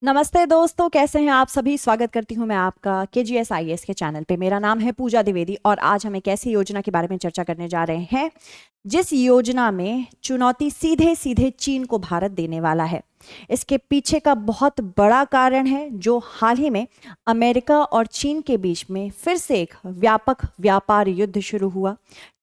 नमस्ते दोस्तों, कैसे हैं आप सभी। स्वागत करती हूं मैं आपका KGS के चैनल पे। मेरा नाम है पूजा द्विवेदी और आज हम एक ऐसी योजना के बारे में चर्चा करने जा रहे हैं जिस योजना में चुनौती सीधे सीधे चीन को भारत देने वाला है। इसके पीछे का बहुत बड़ा कारण है जो हाल ही में अमेरिका और चीन के बीच में फिर से एक व्यापक व्यापार युद्ध शुरू हुआ,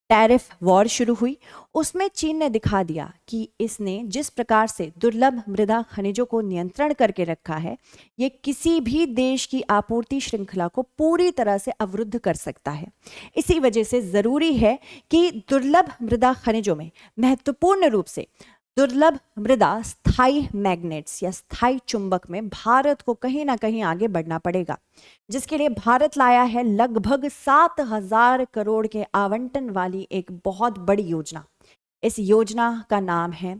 टैरिफ वॉर शुरू हुई। उसमें चीन ने दिखा दिया कि इसने जिस प्रकार से दुर्लभ मृदा खनिजों को नियंत्रण करके रखा है, ये किसी भी देश की आपूर्ति श्रृंखला को पूरी तरह से अवरुद्ध कर सकता है। इसी वजह से जरूरी है कि दुर्लभ मृदा खनिजों में महत्वपूर्ण रूप से दुर्लभ मृदा स्थायी मैग्नेट्स या स्थायी चुंबक में भारत को कहीं ना कहीं आगे बढ़ना पड़ेगा, जिसके लिए भारत लाया है लगभग 7,000 करोड़ के आवंटन वाली एक बहुत बड़ी योजना। इस योजना का नाम है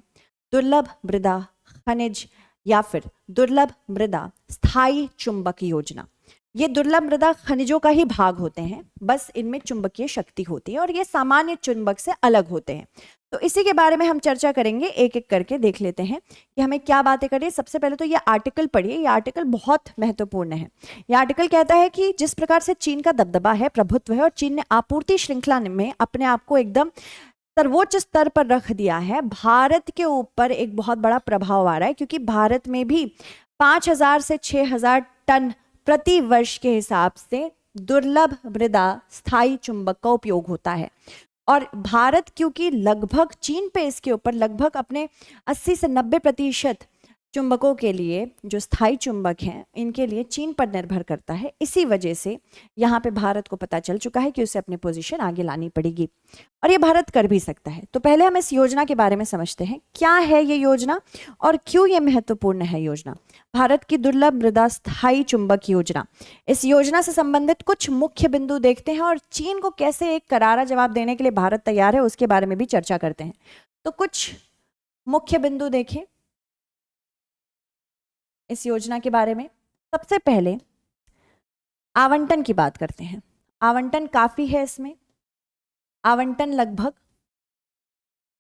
दुर्लभ मृदा खनिज या फिर दुर्लभ मृदा स्थायी चुंबक योजना। ये दुर्लभ मृदा खनिजों का ही भाग होते हैं, बस इनमें चुंबकीय शक्ति होती है और ये सामान्य चुंबक से अलग होते हैं। तो इसी के बारे में हम चर्चा करेंगे, एक एक करके देख लेते हैं कि हमें क्या बातें करनी है। सबसे पहले तो ये आर्टिकल पढ़िए, ये आर्टिकल बहुत महत्वपूर्ण है। ये आर्टिकल कहता है कि जिस प्रकार से चीन का दबदबा है, प्रभुत्व है और चीन ने आपूर्ति श्रृंखला में अपने आप को एकदम सर्वोच्च स्तर पर रख दिया है, भारत के ऊपर एक बहुत बड़ा प्रभाव आ रहा है, क्योंकि भारत में भी 5,000 से 6,000 टन प्रति वर्ष के हिसाब से दुर्लभ मृदा स्थायी चुंबक का उपयोग होता है। और भारत क्योंकि लगभग चीन पे इसके ऊपर लगभग अपने 80 से 90% चुंबकों के लिए, जो स्थायी चुंबक हैं, इनके लिए चीन पर निर्भर करता है। इसी वजह से यहाँ पे भारत को पता चल चुका है कि उसे अपनी पोजीशन आगे लानी पड़ेगी और ये भारत कर भी सकता है। तो पहले हम इस योजना के बारे में समझते हैं, क्या है ये योजना और क्यों ये महत्वपूर्ण है योजना। भारत की दुर्लभ मृदा स्थायी चुंबक योजना, इस योजना से संबंधित कुछ मुख्य बिंदु देखते हैं और चीन को कैसे एक करारा जवाब देने के लिए भारत तैयार है उसके बारे में भी चर्चा करते हैं। तो कुछ मुख्य बिंदु देखें इस योजना के बारे में। सबसे पहले आवंटन की बात करते हैं। आवंटन काफी है इसमें, आवंटन लगभग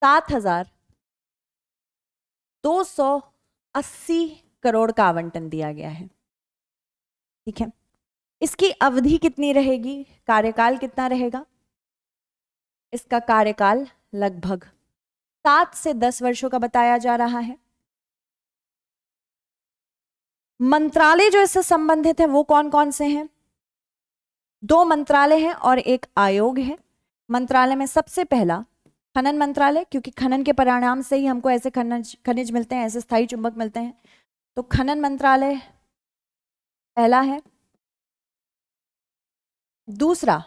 7,280 करोड़ का आवंटन दिया गया है। ठीक है, इसकी अवधि कितनी रहेगी, कार्यकाल कितना रहेगा। इसका कार्यकाल लगभग 7 से 10 वर्षों का बताया जा रहा है। मंत्रालय जो इससे संबंधित है वो कौन कौन से हैं। 2 मंत्रालय हैं और एक आयोग है। मंत्रालय में सबसे पहला खनन मंत्रालय, क्योंकि खनन के परिणाम से ही हमको ऐसे खनिज मिलते हैं, ऐसे स्थायी चुंबक मिलते हैं। तो खनन मंत्रालय पहला है। दूसरा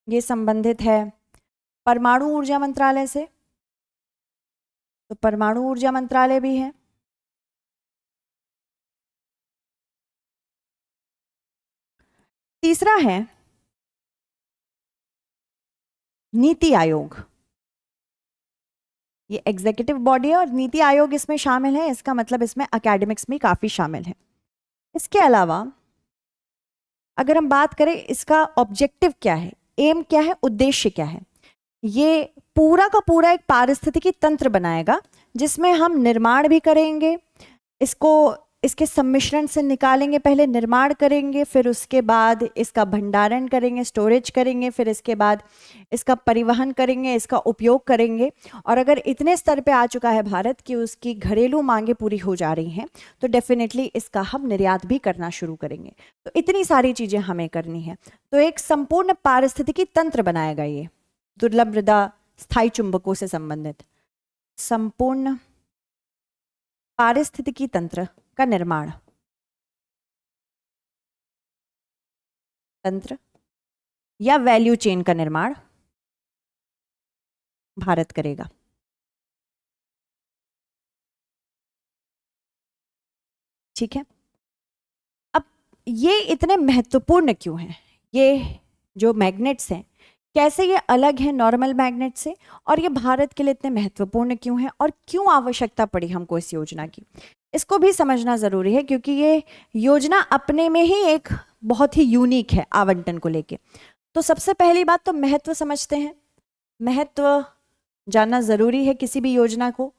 ये संबंधित है परमाणु ऊर्जा मंत्रालय से, तो परमाणु ऊर्जा मंत्रालय भी है। तीसरा है नीति आयोग। ये एग्जीक्यूटिव बॉडी है और नीति आयोग इसमें शामिल है, इसका मतलब इसमें एकेडमिक्स भी काफी शामिल है। इसके अलावा अगर हम बात करें इसका ऑब्जेक्टिव क्या है, एम क्या है, उद्देश्य क्या है, ये पूरा का पूरा एक पारिस्थितिकी तंत्र बनाएगा जिसमें हम निर्माण भी करेंगे, इसको इसके सम्मिश्रण से निकालेंगे, पहले निर्माण करेंगे, फिर उसके बाद इसका भंडारण करेंगे, स्टोरेज करेंगे, फिर इसके बाद इसका परिवहन करेंगे, इसका उपयोग करेंगे। और अगर इतने स्तर पे आ चुका है भारत कि उसकी घरेलू मांगे पूरी हो जा रही हैं, तो डेफिनेटली इसका हम निर्यात भी करना शुरू करेंगे। तो इतनी सारी चीजें हमें करनी है। तो एक संपूर्ण पारिस्थितिकी तंत्र बनाएगा ये दुर्लभ मृदा स्थायी चुंबकों से संबंधित संपूर्ण पारिस्थितिकी तंत्र का निर्माण, तंत्र या वैल्यू चेन का निर्माण भारत करेगा। ठीक है, अब ये इतने महत्वपूर्ण क्यों हैं, ये जो मैग्नेट्स हैं कैसे ये अलग है नॉर्मल मैग्नेट से, और ये भारत के लिए इतने महत्वपूर्ण क्यों है और क्यों आवश्यकता पड़ी हमको इस योजना की, इसको भी समझना जरूरी है, क्योंकि ये योजना अपने में ही एक बहुत ही यूनिक है आवंटन को लेके। तो सबसे पहली बात तो महत्व समझते हैं। महत्व जानना जरूरी है किसी भी योजना को,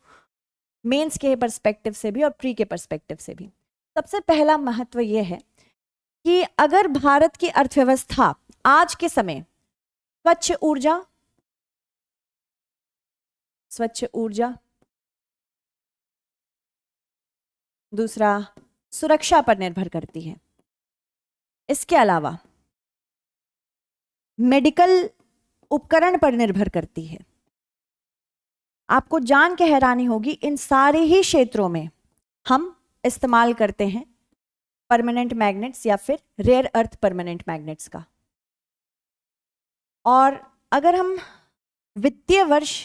मेंस के पर्सपेक्टिव से भी और प्री के पर्सपेक्टिव से भी। सबसे पहला महत्व यह है कि अगर भारत की अर्थव्यवस्था आज के समय स्वच्छ ऊर्जा, दूसरा सुरक्षा पर निर्भर करती है, इसके अलावा मेडिकल उपकरण पर निर्भर करती है, आपको जान के हैरानी होगी इन सारे ही क्षेत्रों में हम इस्तेमाल करते हैं परमानेंट मैग्नेट्स या फिर रेयर अर्थ परमानेंट मैग्नेट्स का। और अगर हम वित्तीय वर्ष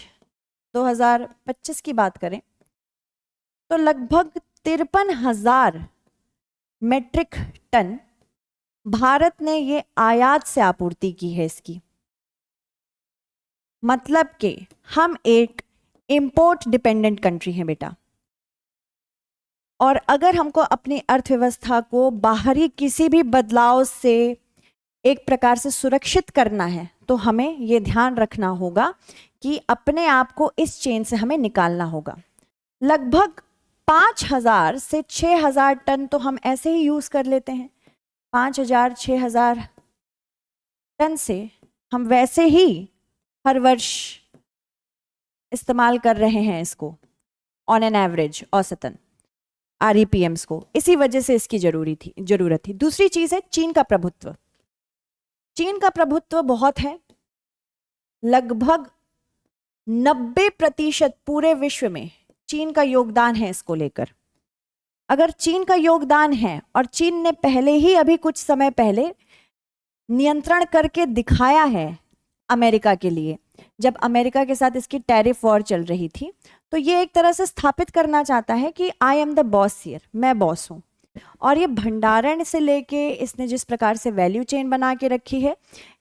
2025 की बात करें तो लगभग 53,000 मेट्रिक टन भारत ने ये आयात से आपूर्ति की है इसकी। मतलब कि हम एक इंपोर्ट डिपेंडेंट कंट्री हैं बेटा। और अगर हमको अपनी अर्थव्यवस्था को बाहरी किसी भी बदलाव से एक प्रकार से सुरक्षित करना है तो हमें ये ध्यान रखना होगा कि अपने आप को इस चेन से हमें निकालना होगा। लगभग 5,000 से 6,000 टन तो हम ऐसे ही यूज कर लेते हैं। 5,000-6,000 टन से हम वैसे ही हर वर्ष इस्तेमाल कर रहे हैं इसको ऑन एन एवरेज, औसतन REPMs को। इसी वजह से इसकी जरूरत थी। दूसरी चीज है चीन का प्रभुत्व। चीन का प्रभुत्व बहुत है, लगभग 90% पूरे विश्व में चीन का योगदान है इसको लेकर। अगर चीन का योगदान है और चीन ने पहले ही अभी कुछ समय पहले नियंत्रण करके दिखाया है अमेरिका के लिए, जब अमेरिका के साथ इसकी टैरिफ वॉर चल रही थी, तो ये एक तरह से स्थापित करना चाहता है कि I am the boss here, मैं बॉस हूं। और ये भंडारण से लेके इसने जिस प्रकार से वैल्यू चेन बना के रखी है,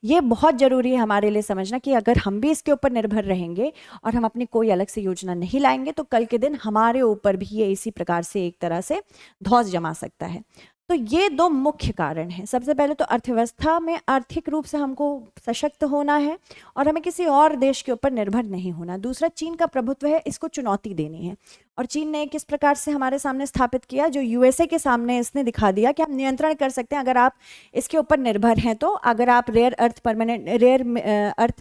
ये बहुत जरूरी है हमारे लिए समझना कि अगर हम भी इसके ऊपर निर्भर रहेंगे और हम अपनी कोई अलग से योजना नहीं लाएंगे तो कल के दिन हमारे ऊपर भी ये इसी प्रकार से एक तरह से धौंस जमा सकता है। तो ये दो मुख्य कारण हैं। सबसे पहले तो अर्थव्यवस्था में आर्थिक रूप से हमको सशक्त होना है और हमें किसी और देश के ऊपर निर्भर नहीं होना। दूसरा चीन का प्रभुत्व है, इसको चुनौती देनी है। और चीन ने किस प्रकार से हमारे सामने स्थापित किया, जो USA के सामने इसने दिखा दिया कि हम नियंत्रण कर सकते हैं अगर आप इसके ऊपर निर्भर हैं। तो अगर आप रेयर अर्थ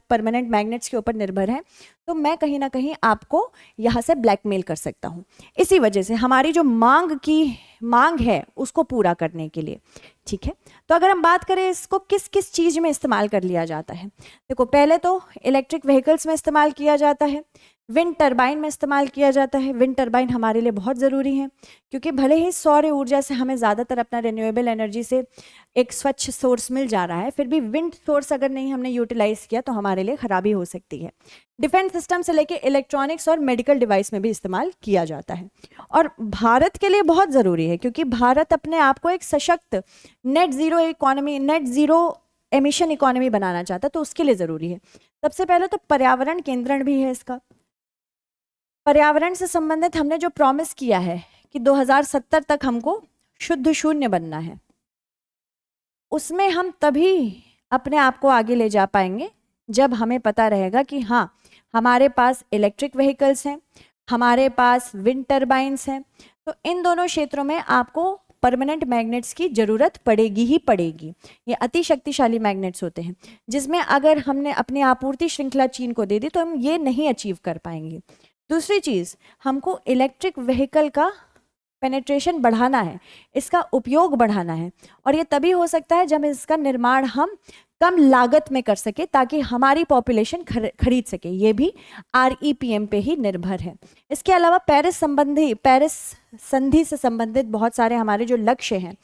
परमानेंट मैग्नेट्स के ऊपर निर्भर हैं तो मैं कहीं ना कहीं आपको यहाँ से ब्लैकमेल कर सकता हूँ। इसी वजह से हमारी जो मांग है उसको पूरा करने के लिए, ठीक है। तो अगर हम बात करें इसको किस किस चीज में इस्तेमाल कर लिया जाता है, देखो पहले तो इलेक्ट्रिक व्हीकल्स में इस्तेमाल किया जाता है, विंड टरबाइन में इस्तेमाल किया जाता है। विंड टरबाइन हमारे लिए बहुत ज़रूरी है क्योंकि भले ही सौर ऊर्जा से हमें ज़्यादातर अपना रिन्यूएबल एनर्जी से एक स्वच्छ सोर्स मिल जा रहा है, फिर भी विंड सोर्स अगर नहीं हमने यूटिलाइज किया तो हमारे लिए खराबी हो सकती है। डिफेंस सिस्टम से लेके इलेक्ट्रॉनिक्स और मेडिकल डिवाइस में भी इस्तेमाल किया जाता है। और भारत के लिए बहुत ज़रूरी है क्योंकि भारत अपने आप को एक सशक्त नेट ज़ीरो एमिशन इकोनॉमी बनाना चाहता है, तो उसके लिए ज़रूरी है। सबसे पहले तो पर्यावरण केंद्रण भी है इसका। पर्यावरण से संबंधित हमने जो प्रॉमिस किया है कि 2070 तक हमको शुद्ध शून्य बनना है, उसमें हम तभी अपने आप को आगे ले जा पाएंगे जब हमें पता रहेगा कि हाँ हमारे पास इलेक्ट्रिक व्हीकल्स हैं, हमारे पास विंड टरबाइंस हैं। तो इन दोनों क्षेत्रों में आपको परमानेंट मैग्नेट्स की जरूरत पड़ेगी ही पड़ेगी। ये अति शक्तिशाली मैग्नेट्स होते हैं जिसमें अगर हमने अपनी आपूर्ति श्रृंखला चीन को दे दी तो हम ये नहीं अचीव कर पाएंगे। दूसरी चीज़, हमको इलेक्ट्रिक व्हीकल का पेनेट्रेशन बढ़ाना है, इसका उपयोग बढ़ाना है। और ये तभी हो सकता है जब इसका निर्माण हम कम लागत में कर सके ताकि हमारी पॉपुलेशन खरीद सके। ये भी REPM पे ही निर्भर है। इसके अलावा पेरिस संधि से संबंधित बहुत सारे हमारे जो लक्ष्य हैं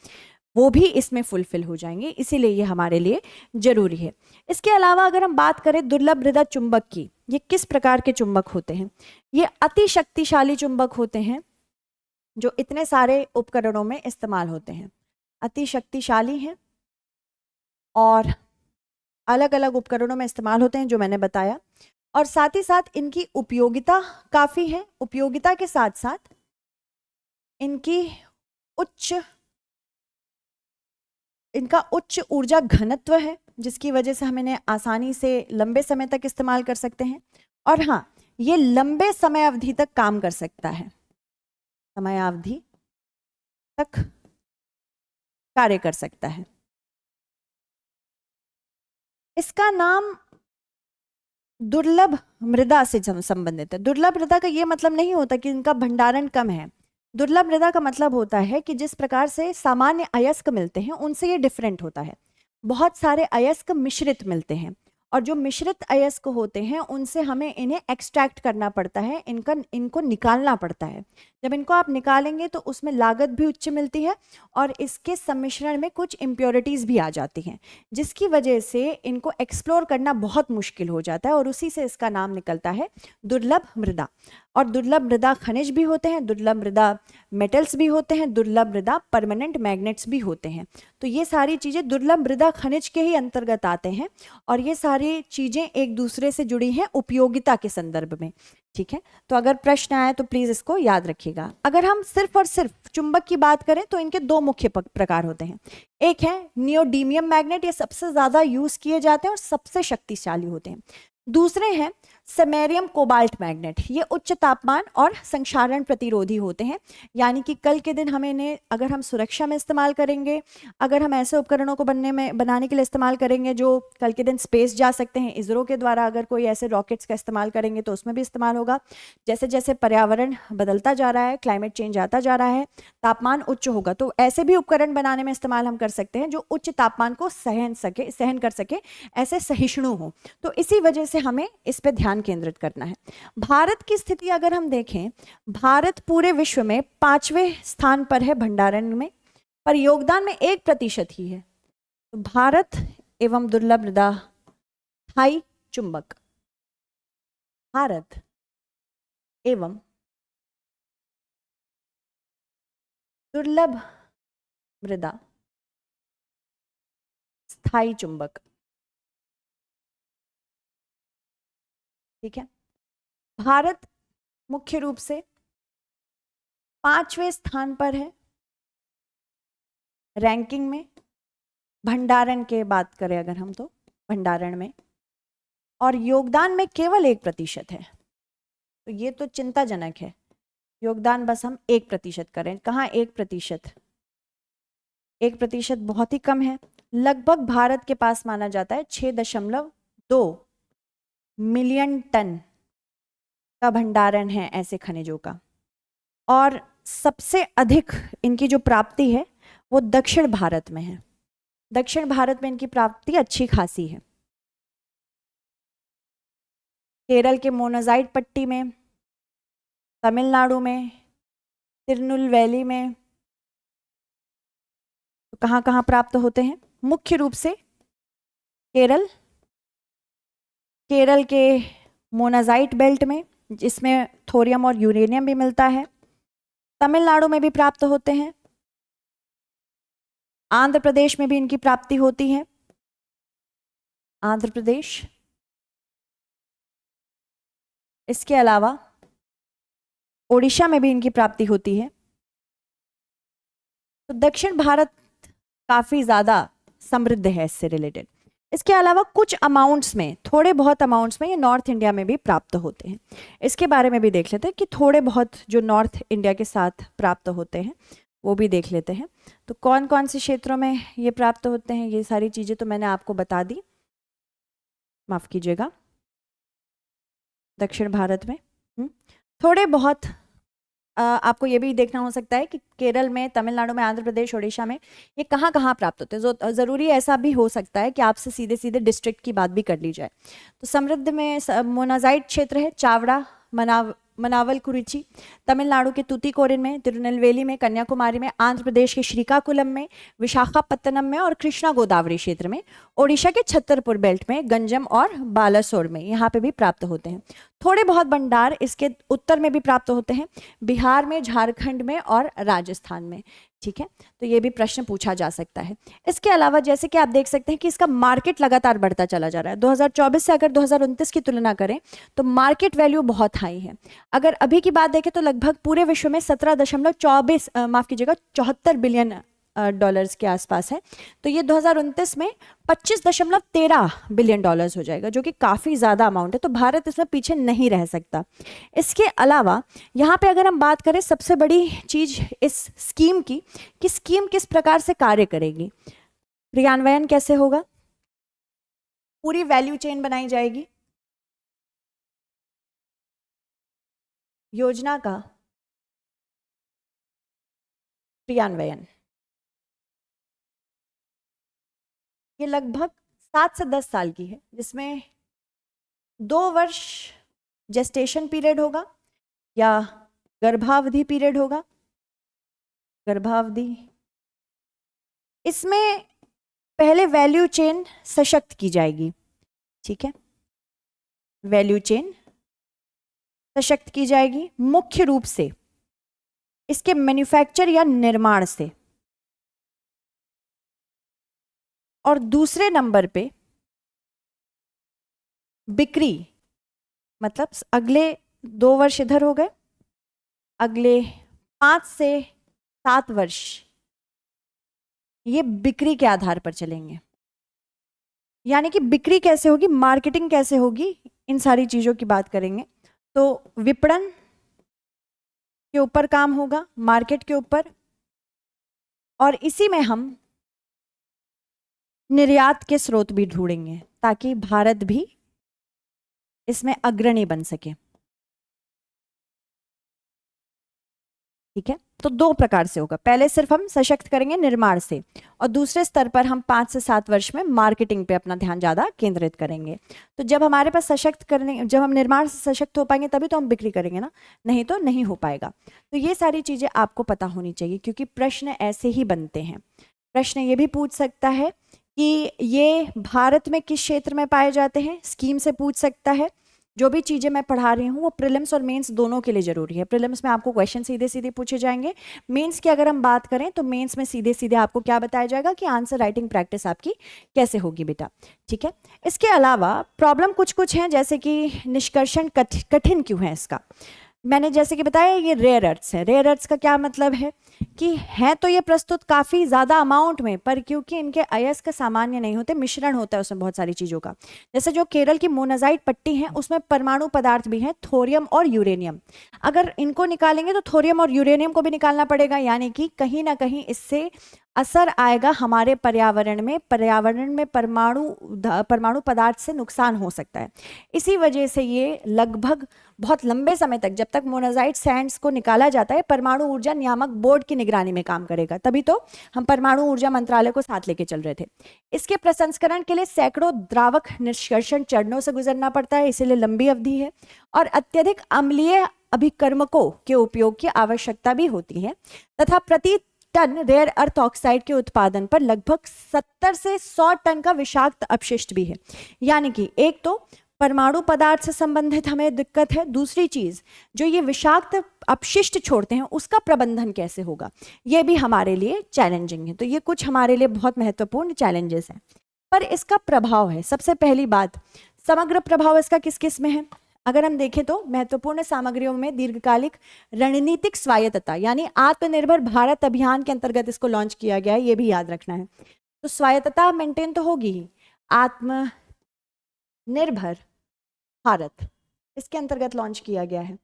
वो भी इसमें फुलफिल हो जाएंगे, इसीलिए ये हमारे लिए जरूरी है। इसके अलावा अगर हम बात करें दुर्लभ मृदा चुंबक की, ये किस प्रकार के चुंबक होते हैं? ये अति शक्तिशाली चुंबक होते हैं जो इतने सारे उपकरणों में इस्तेमाल होते हैं, अति शक्तिशाली हैं और अलग अलग उपकरणों में इस्तेमाल होते हैं जो मैंने बताया। और साथ ही साथ इनकी उपयोगिता काफ़ी है। उपयोगिता के साथ साथ इनका उच्च ऊर्जा घनत्व है जिसकी वजह से हम इन्हें आसानी से लंबे समय तक इस्तेमाल कर सकते हैं। और हाँ, ये लंबे समय अवधि तक काम कर सकता है। समयावधि तक कार्य कर सकता है। इसका नाम दुर्लभ मृदा से संबंधित है। दुर्लभ मृदा का ये मतलब नहीं होता कि इनका भंडारण कम है। दुर्लभ मृदा का मतलब होता है कि जिस प्रकार से सामान्य अयस्क मिलते हैं उनसे ये डिफरेंट होता है। बहुत सारे अयस्क मिश्रित मिलते हैं और जो मिश्रित अयस्क होते हैं उनसे हमें इन्हें एक्सट्रैक्ट करना पड़ता है, इनको निकालना पड़ता है। जब इनको आप निकालेंगे तो उसमें लागत भी उच्च मिलती है और इसके सम्मिश्रण में कुछ इम्प्योरिटीज़ भी आ जाती हैं, जिसकी वजह से इनको एक्सप्लोर करना बहुत मुश्किल हो जाता है और उसी से इसका नाम निकलता है दुर्लभ मृदा। और दुर्लभ मृदा खनिज भी होते हैं, दुर्लभ मृदा मेटल्स भी होते हैं, दुर्लभ मृदा परमानेंट मैग्नेट्स भी होते हैं। तो ये सारी चीज़ें दुर्लभ मृदा खनिज के ही अंतर्गत आते हैं और ये सारी चीज़ें एक दूसरे से जुड़ी हैं उपयोगिता के संदर्भ में। ठीक है, तो अगर प्रश्न आए तो प्लीज़ इसको याद रखिएगा। अगर हम सिर्फ और सिर्फ चुंबक की बात करें तो इनके दो मुख्य प्रकार होते हैं। एक है नियोडीमियम मैग्नेट, ये सबसे ज़्यादा यूज़ किए जाते हैं और सबसे शक्तिशाली होते हैं। दूसरे हैं सेमेरियम कोबाल्ट मैग्नेट, ये उच्च तापमान और संक्षारण प्रतिरोधी होते हैं। यानी कि कल के दिन हमें इन्हें अगर हम सुरक्षा में इस्तेमाल करेंगे, अगर हम ऐसे उपकरणों को बनाने के लिए इस्तेमाल करेंगे जो कल के दिन स्पेस जा सकते हैं, इसरो के द्वारा अगर कोई ऐसे रॉकेट्स का इस्तेमाल करेंगे तो उसमें भी इस्तेमाल होगा। जैसे जैसे पर्यावरण बदलता जा रहा है, क्लाइमेट चेंज आता जा रहा है, तापमान उच्च होगा, तो ऐसे भी उपकरण बनाने में इस्तेमाल हम कर सकते हैं जो उच्च तापमान को सहन कर सके, ऐसे सहिष्णु हो। तो इसी वजह से हमें इस पर ध्यान केंद्रित करना है। भारत की स्थिति अगर हम देखें, भारत पूरे विश्व में 5वें स्थान पर है भंडारण में, पर योगदान में 1% ही है। तो भारत एवं दुर्लभ मृदा स्थायी चुंबक, भारत एवं दुर्लभ मृदा स्थायी चुंबक। ठीक है, भारत मुख्य रूप से 5वें स्थान पर है रैंकिंग में, भंडारण के बात करें अगर हम तो भंडारण में, और योगदान में केवल 1% है। तो ये तो चिंताजनक है, योगदान बस हम 1% करें। कहाँ 1%? 1% बहुत ही कम है। लगभग भारत के पास माना जाता है 6.2 मिलियन टन का भंडारण है ऐसे खनिजों का, और सबसे अधिक इनकी जो प्राप्ति है वो दक्षिण भारत में है। दक्षिण भारत में इनकी प्राप्ति अच्छी खासी है। केरल के मोनाजाइट पट्टी में, तमिलनाडु में, तिरुनेलवेली में, तो कहाँ कहाँ प्राप्त होते हैं? मुख्य रूप से केरल के मोनाजाइट बेल्ट में, जिसमें थोरियम और यूरेनियम भी मिलता है। तमिलनाडु में भी प्राप्त होते हैं, आंध्र प्रदेश में भी इनकी प्राप्ति होती है, आंध्र प्रदेश। इसके अलावा ओडिशा में भी इनकी प्राप्ति होती है। तो दक्षिण भारत काफ़ी ज़्यादा समृद्ध है इससे रिलेटेड। इसके अलावा कुछ अमाउंट्स में, थोड़े बहुत अमाउंट्स में ये नॉर्थ इंडिया में भी प्राप्त होते हैं। इसके बारे में भी देख लेते हैं कि थोड़े बहुत जो नॉर्थ इंडिया के साथ प्राप्त होते हैं वो भी देख लेते हैं। तो कौन कौन से क्षेत्रों में ये प्राप्त होते हैं, ये सारी चीज़ें तो मैंने आपको बता दी, माफ़ कीजिएगा। दक्षिण भारत में थोड़े बहुत आपको ये भी देखना हो सकता है कि केरल में, तमिलनाडु में, आंध्र प्रदेश, ओडिशा में ये कहाँ कहाँ प्राप्त होते हैं। ज़रूरी ऐसा भी हो सकता है कि आपसे सीधे सीधे डिस्ट्रिक्ट की बात भी कर ली जाए। तो समृद्ध में मोनाजाइट क्षेत्र है, चावड़ा, मनावलकुरिची, तमिलनाडु के तूतीकोरिन में, तिरुनेलवेली में, कन्याकुमारी में, आंध्र प्रदेश के श्रीकाकुलम में, विशाखापत्तनम में और कृष्णा गोदावरी क्षेत्र में, ओडिशा के छतरपुर बेल्ट में, गंजम और बालासोर में, यहाँ पे भी प्राप्त होते हैं। थोड़े बहुत भंडार इसके उत्तर में भी प्राप्त होते हैं, बिहार में, झारखंड में और राजस्थान में। ठीक है, तो ये भी प्रश्न पूछा जा सकता है। इसके अलावा जैसे कि आप देख सकते हैं कि इसका मार्केट लगातार बढ़ता चला जा रहा है। 2024 से अगर 2029 की तुलना करें तो मार्केट वैल्यू बहुत हाई है। अगर अभी की बात देखें तो लगभग पूरे विश्व में 74 बिलियन डॉलर्स के आसपास है। तो ये 2029 में 25.13 बिलियन डॉलर्स हो जाएगा, जो कि काफ़ी ज़्यादा अमाउंट है। तो भारत इसमें पीछे नहीं रह सकता। इसके अलावा यहाँ पे अगर हम बात करें सबसे बड़ी चीज़ इस स्कीम की, कि स्कीम किस प्रकार से कार्य करेगी, क्रियान्वयन कैसे होगा, पूरी वैल्यू चेन बनाई जाएगी, योजना का क्रियान्वयन, ये लगभग 7 से 10 साल की है, जिसमें 2 वर्ष जेस्टेशन पीरियड होगा या गर्भावधि पीरियड होगा, गर्भावधि। इसमें पहले वैल्यू चेन सशक्त की जाएगी, ठीक है, वैल्यू चेन सशक्त की जाएगी मुख्य रूप से इसके मैन्युफैक्चर या निर्माण से, और दूसरे नंबर पे बिक्री, मतलब अगले 2 वर्ष इधर हो गए, अगले 5 से 7 वर्ष ये बिक्री के आधार पर चलेंगे। यानी कि बिक्री कैसे होगी, मार्केटिंग कैसे होगी, इन सारी चीज़ों की बात करेंगे। तो विपणन के ऊपर काम होगा, मार्केट के ऊपर, और इसी में हम निर्यात के स्रोत भी ढूंढेंगे ताकि भारत भी इसमें अग्रणी बन सके, ठीक है। तो 2 प्रकार से होगा, पहले सिर्फ हम सशक्त करेंगे निर्माण से, और दूसरे स्तर पर हम 5 से 7 वर्ष में मार्केटिंग पे अपना ध्यान ज़्यादा केंद्रित करेंगे। तो जब हमारे पास सशक्त करने, जब हम निर्माण से सशक्त हो पाएंगे तभी तो हम बिक्री करेंगे ना, नहीं तो नहीं हो पाएगा। तो ये सारी चीज़ें आपको पता होनी चाहिए, क्योंकि प्रश्न ऐसे ही बनते हैं। प्रश्न ये भी पूछ सकता है कि ये भारत में किस क्षेत्र में पाए जाते हैं, स्कीम से पूछ सकता है। जो भी चीज़ें मैं पढ़ा रही हूँ वो प्रीलिम्स और मेंस दोनों के लिए ज़रूरी है। प्रीलिम्स में आपको क्वेश्चन सीधे सीधे पूछे जाएंगे, मेंस की अगर हम बात करें तो मेंस में सीधे सीधे आपको क्या बताया जाएगा कि आंसर राइटिंग प्रैक्टिस आपकी कैसे होगी बेटा, ठीक है। इसके अलावा प्रॉब्लम कुछ कुछ हैं, जैसे कि निष्कर्षण कठिन क्यों है इसका। मैंने जैसे कि बताया ये रेयर अर्थ्स है। रेयर अर्थ्स का क्या मतलब है कि है तो ये प्रस्तुत काफ़ी ज़्यादा अमाउंट में, पर क्योंकि इनके अयस्क सामान्य नहीं होते, मिश्रण होता है उसमें बहुत सारी चीज़ों का। जैसे जो केरल की मोनाजाइट पट्टी है उसमें परमाणु पदार्थ भी हैं, थोरियम और यूरेनियम। अगर इनको निकालेंगे तो थोरियम और यूरेनियम को भी निकालना पड़ेगा, यानी कि कहीं ना कहीं इससे असर आएगा हमारे पर्यावरण में परमाणु पदार्थ से नुकसान हो सकता है। इसी वजह से ये लगभग बहुत लंबे समय तक, जब तक मोनाजाइट सैंड्स को निकाला जाता है, परमाणु ऊर्जा नियामक बोर्ड की निगरानी में काम करेगा। तभी तो हम परमाणु ऊर्जा मंत्रालय को साथ लेके चल रहे थे। इसके प्रसंस्करण के लिए सैकड़ों द्रावक निष्कर्षण चरणों से गुजरना पड़ता है, इसीलिए लंबी अवधि है, और अत्यधिक अम्लीय अभिकर्मकों के उपयोग की आवश्यकता भी होती है, तथा प्रति टन रेयर अर्थ ऑक्साइड के उत्पादन पर लगभग 70 से 100 टन का विषाक्त अपशिष्ट भी है। यानी कि एक तो परमाणु पदार्थ से संबंधित हमें दिक्कत है, दूसरी चीज जो ये विषाक्त अपशिष्ट छोड़ते हैं उसका प्रबंधन कैसे होगा, ये भी हमारे लिए चैलेंजिंग है। तो ये कुछ हमारे लिए बहुत महत्वपूर्ण चैलेंजेस हैं। पर इसका प्रभाव है, सबसे पहली बात, समग्र प्रभाव इसका किस किस में है। अगर हम देखें तो महत्वपूर्ण सामग्रियों में दीर्घकालिक रणनीतिक स्वायत्तता, यानी आत्मनिर्भर भारत अभियान के अंतर्गत इसको लॉन्च किया गया है, ये भी याद रखना है। तो स्वायत्तता मेंटेन तो होगी ही, आत्मनिर्भर भारत इसके अंतर्गत लॉन्च किया गया है।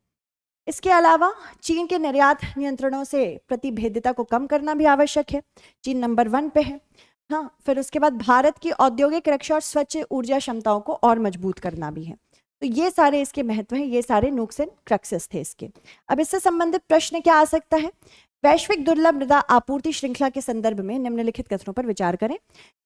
इसके अलावा चीन के निर्यात नियंत्रणों से प्रतिभेद्यता को कम करना भी आवश्यक है, चीन नंबर 1 पे है। हाँ, फिर उसके बाद भारत की औद्योगिक रक्षा और स्वच्छ ऊर्जा क्षमताओं को और मजबूत करना भी है। तो ये सारे इसके महत्व हैं, ये सारे नुक्स एंड क्रक्सेस थे इसके। अब इससे संबंधित प्रश्न क्या आ सकता है, वैश्विक दुर्लभ मृदा आपूर्ति श्रृंखला के संदर्भ में निम्नलिखित कथनों पर विचार करें।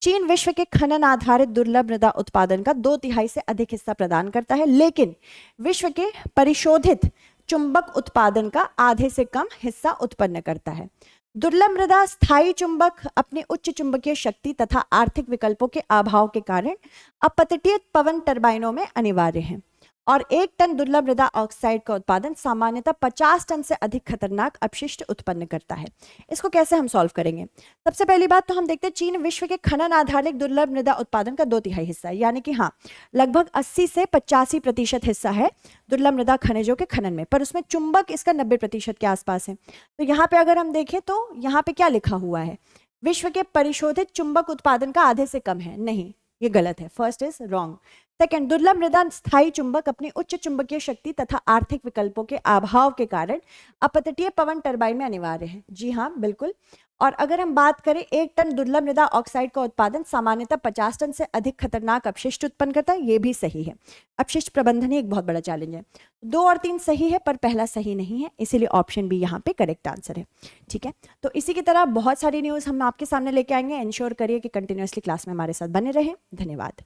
चीन विश्व के खनन आधारित दुर्लभ मृदा उत्पादन का 2/3 से अधिक हिस्सा प्रदान करता है, लेकिन विश्व के परिशोधित चुंबक उत्पादन का आधे से कम हिस्सा उत्पन्न करता है। दुर्लभ मृदा स्थायी चुंबक अपनी उच्च चुंबकीय शक्ति तथा आर्थिक विकल्पों के अभाव के कारण अपतटीय पवन टर्बाइनों में अनिवार्य है, और 1 टन दुर्लभ मृदा ऑक्साइड का उत्पादन सामान्यतः 50 टन से अधिक खतरनाक अपशिष्ट उत्पन्न करता है। इसको कैसे हम सॉल्व करेंगे। सबसे पहली बात तो हम देखते हैं चीन विश्व के खनन आधारित दुर्लभ मृदा उत्पादन का 2/3 हिस्सा है, यानी कि हाँ लगभग 80 से 85% हिस्सा है दुर्लभ मृदा खनिजों के खनन में, पर उसमें चुंबक इसका 90% के आसपास है। तो यहाँ पे अगर हम देखें तो यहाँ पे क्या लिखा हुआ है विश्व के परिशोधित चुंबक उत्पादन का आधे से कम है। नहीं, ये गलत है। First is wrong. सेकंड, दुर्लभ मृदा स्थायी चुंबक अपनी उच्च चुंबकीय शक्ति तथा आर्थिक विकल्पों के अभाव के कारण अपतटीय पवन टरबाइन में अनिवार्य है। जी हाँ, बिल्कुल। और अगर हम बात करें, 1 टन दुर्लभ मृदा ऑक्साइड का उत्पादन सामान्यतः 50 टन से अधिक खतरनाक अपशिष्ट उत्पन्न करता है। ये भी सही है। अपशिष्ट प्रबंधन ही एक बहुत बड़ा चैलेंज है। 2 और 3 सही है, पर पहला सही नहीं है, इसीलिए ऑप्शन बी यहाँ पे करेक्ट आंसर है। ठीक है, तो इसी की तरह बहुत सारी न्यूज हम आपके सामने लेके आएंगे। इंश्योर करिए कि कंटिन्यूअसली क्लास में हमारे साथ बने रहें। धन्यवाद।